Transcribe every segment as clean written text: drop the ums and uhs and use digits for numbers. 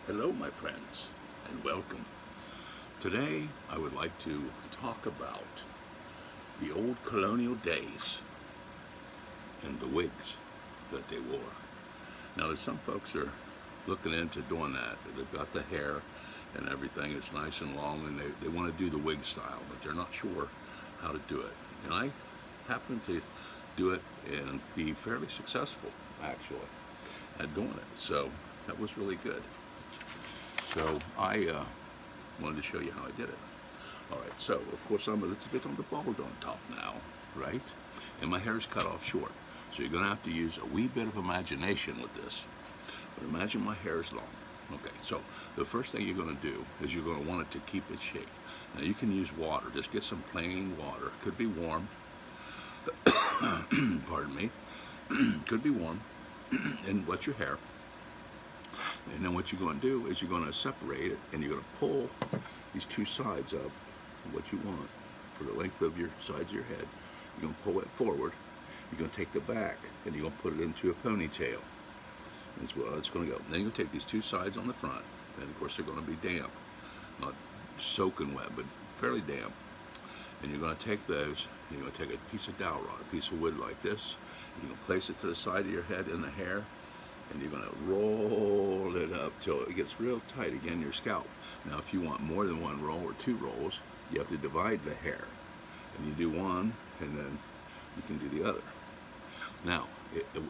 Hello, my friends, and welcome. Today, I would like to talk about the old colonial days and the wigs that they wore. Now, there's some folks are looking into doing that. They've got the hair and everything. It's nice and long, and they want to do the wig style, but they're not sure how to do it. And I happen to do it and be fairly successful, actually, at doing it. So that was really good. So I wanted to show you how I did it. All right, so of course I'm a little bit on the bald on top now, right? And my hair is cut off short. So you're gonna have to use a wee bit of imagination with this. But imagine my hair is long. Okay, so the first thing you're gonna do is you're gonna want it to keep its shape. Now you can use water, just get some plain water. It could be warm, pardon me, could be warm, and wet your hair. And then what you're going to do is you're going to separate it and you're going to pull these two sides up, what you want for the length of your sides of your head. You're going to pull it forward. You're going to take the back and you're going to put it into a ponytail. That's well it's going to go. Then you're going to take these two sides on the front, and of course they're going to be damp, not soaking wet, but fairly damp. And you're going to take those, you're going to take a piece of dowel rod, a piece of wood like this, you're going to place it to the side of your head in the hair, and you're going to roll it up till it gets real tight again your scalp. Now if you want more than one roll or two rolls, you have to divide the hair, and you do one and then you can do the other. Now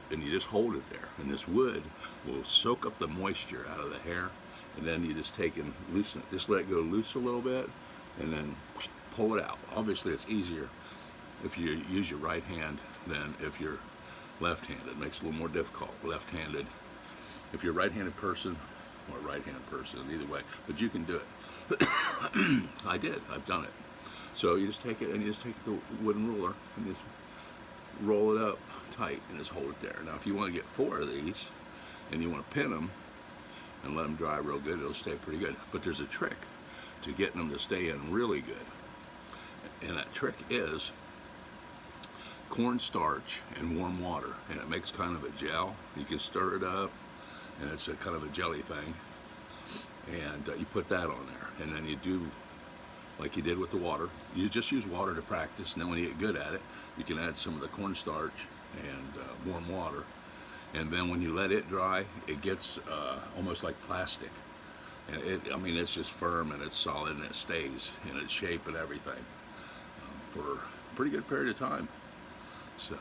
and you just hold it there, and this wood will soak up the moisture out of the hair, and then you just take and loosen it, just let it go loose a little bit and then pull it out. Obviously it's easier if you use your right hand than if you're left-handed. It makes it a little more difficult. Left-handed, if you're a right-handed person or a right-handed person, either way, but you can do it. I did. I've done it. So you just take it and you just take the wooden ruler and just roll it up tight and just hold it there. Now, if you want to get 4 of these and you want to pin them and let them dry real good, it'll stay pretty good. But there's a trick to getting them to stay in really good, and that trick is cornstarch and warm water, and it makes kind of a gel. You can stir it up, and it's a kind of a jelly thing, and you put that on there, and then you do like you did with the water. You just use water to practice, and then when you get good at it, you can add some of the cornstarch and warm water, and then when you let it dry, it gets almost like plastic, and I mean, it's just firm and it's solid and it stays in its shape and everything for a pretty good period of time. So,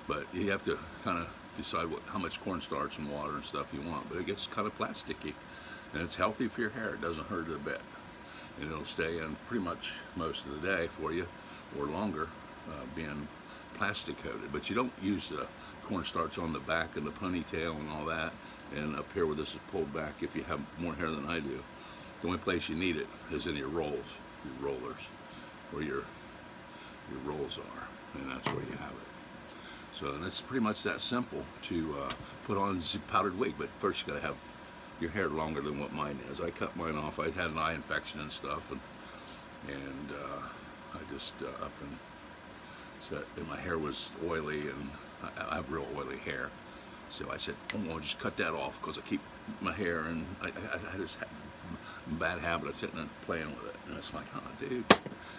but you have to kind of decide how much cornstarch and water and stuff you want. But it gets kind of plasticky, and it's healthy for your hair. It doesn't hurt it a bit, and it'll stay in pretty much most of the day for you, or longer, being plastic coated. But you don't use the cornstarch on the back and the ponytail and all that, and up here where this is pulled back. If you have more hair than I do, the only place you need it is in your rolls, your rollers, where your rolls are, and that's where you have it. So, and it's pretty much that simple to put on the powdered wig. But first you got to have your hair longer than what mine is. I cut mine off. I had an eye infection and stuff, and I just up and set, and my hair was oily, and I have real oily hair. So I said, I'm going to just cut that off because I keep my hair, and I had this bad habit of sitting and playing with it, and it's like, oh, dude.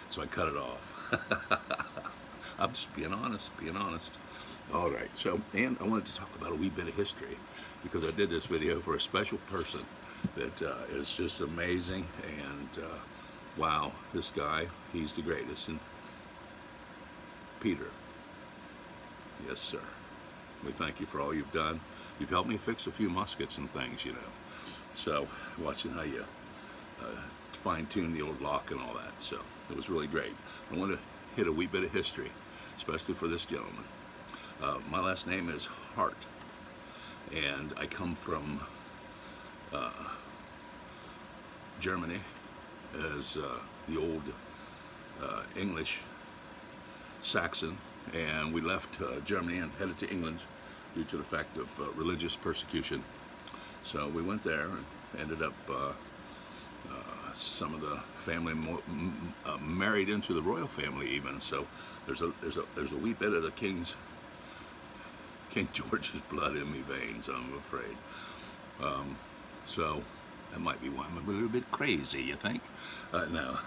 So I cut it off. I'm just being honest. All right, so, and I wanted to talk about a wee bit of history, because I did this video for a special person that is just amazing, and wow, this guy, he's the greatest. And Peter, yes sir, we thank you for all you've done. You've helped me fix a few muskets and things, you know. So watching how you fine-tune the old lock and all that, so it was really great. I want to hit a wee bit of history, especially for this gentleman. My last name is Hart, and I come from Germany, as the old English Saxon, and we left Germany and headed to England due to the fact of religious persecution. So we went there and ended up some of the family married into the royal family even. So there's a wee bit of the King George's blood in me veins, I'm afraid. So that might be why I'm a little bit crazy, you think? No.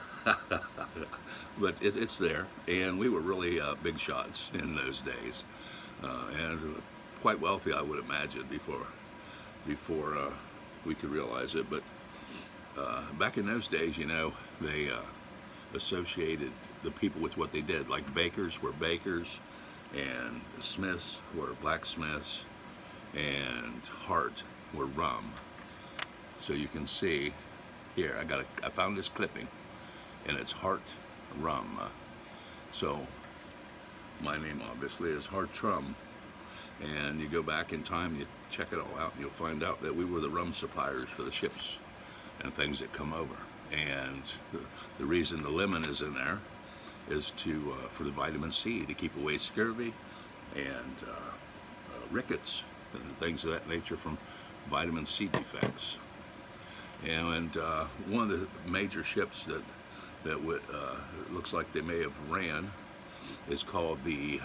But it's there, and we were really big shots in those days, and quite wealthy, I would imagine, before we could realize it. But back in those days, you know, they associated the people with what they did. Like bakers were bakers, and smiths were blacksmiths, and hart were rum. So you can see here, I found this clipping, and it's hart rum. So my name obviously is Hartrum, and you go back in time, you check it all out, and you'll find out that we were the rum suppliers for the ships and things that come over. And the reason the lemon is in there is for the vitamin C, to keep away scurvy and rickets and things of that nature from vitamin C defects. And one of the major ships that would looks like they may have ran is called the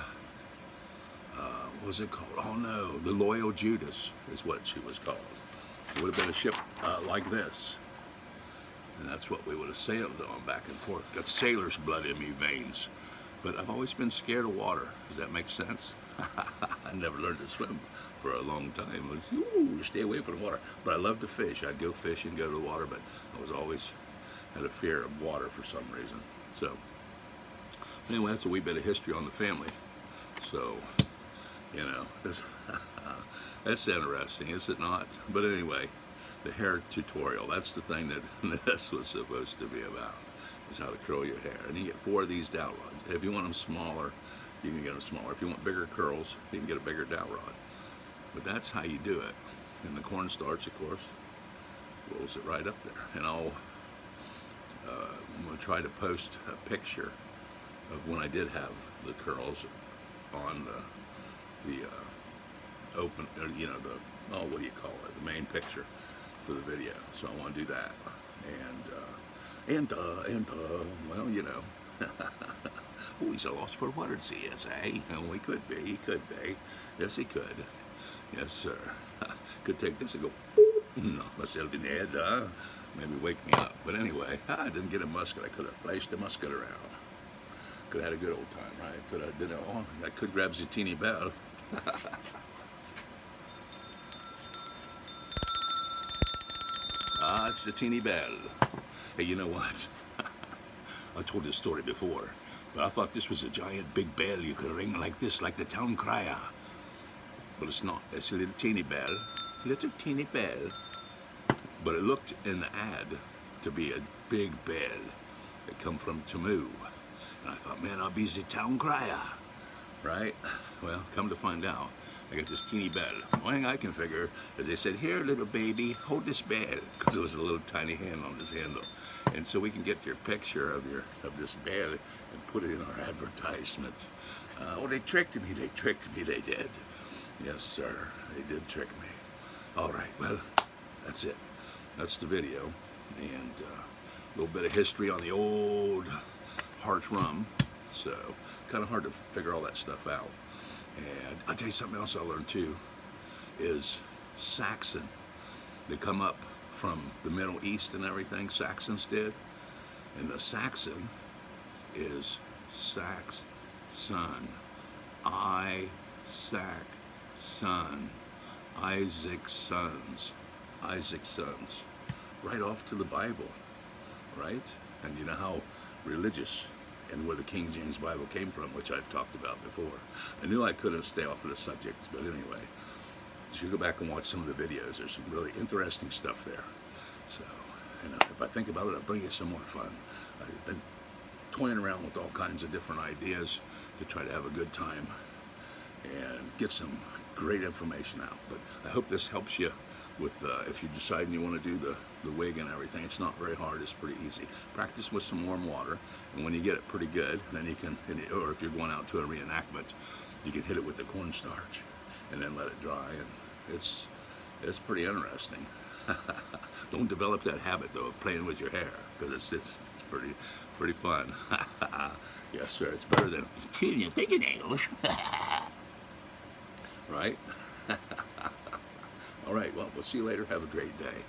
what was it called? Oh no, the Loyal Judas is what she was called. It would have been a ship like this, and that's what we would have sailed on back and forth. Got sailor's blood in me veins, but I've always been scared of water. Does that make sense? I never learned to swim for a long time. I was, ooh, stay away from the water. But I love to fish. I'd go fish and go to the water, but I was always had a fear of water for some reason. So anyway, that's a wee bit of history on the family. So, you know, that's interesting, is it not? But anyway, the hair tutorial, that's the thing that this was supposed to be about, is how to curl your hair. And you get 4 of these dowel rods. If you want them smaller, you can get them smaller. If you want bigger curls, you can get a bigger dowel rod. But that's how you do it. And the cornstarch, of course, rolls it right up there. And I'm going to try to post a picture of when I did have the curls on the open, you know, what do you call it? The main picture for the video. So I want to do that. And well, you know. Oh, he's a loss for words, he is, eh? Oh, he could be, he could be. Yes, he could. Yes, sir. Could take this and go, knock myself in the head, maybe wake me up. But anyway, I didn't get a musket. I could have flashed the musket around. Could have had a good old time, right? Could have did it all. I could grab the teeny bell. It's the teeny bell. Hey, you know what? I told this story before, but I thought this was a giant big bell you could ring like this, like the town crier. But it's not. It's a little teeny bell. Little teeny bell. But it looked in the ad to be a big bell that come from Tamu. And I thought, man, I'll be the town crier. Right? Well, come to find out, I got this teeny bell. The only thing I can figure is they said, here, little baby, hold this bell. Because there was a little tiny hand on this handle. And so we can get your picture of this bell and put it in our advertisement. Oh, they tricked me, they did. Yes, sir, they did trick me. All right, well, that's it. That's the video. And a little bit of history on the old Hart rum. So, kind of hard to figure all that stuff out. And I'll tell you something else I learned too, is Saxon. They come up from the Middle East and everything, Saxons did. And the Saxon is Sax, son. Son. Isaac's sons. Isaac's sons. Right off to the Bible, right? And you know how religious and where the King James Bible came from, which I've talked about before. I knew I couldn't stay off of the subject, but anyway, you should go back and watch some of the videos. There's some really interesting stuff there. So, and if I think about it, I'll bring you some more fun. I've been toying around with all kinds of different ideas to try to have a good time and get some great information out. But I hope this helps you with if you decide you want to do the wig and everything. It's not very hard. It's pretty easy. Practice with some warm water, and when you get it pretty good, then you can, or if you're going out to a reenactment, you can hit it with the cornstarch and then let it dry, and it's pretty interesting. Don't develop that habit though of playing with your hair, because it's pretty fun. Yes, sir. It's better than chewing your fingernails. Right? All right. Well, we'll see you later. Have a great day.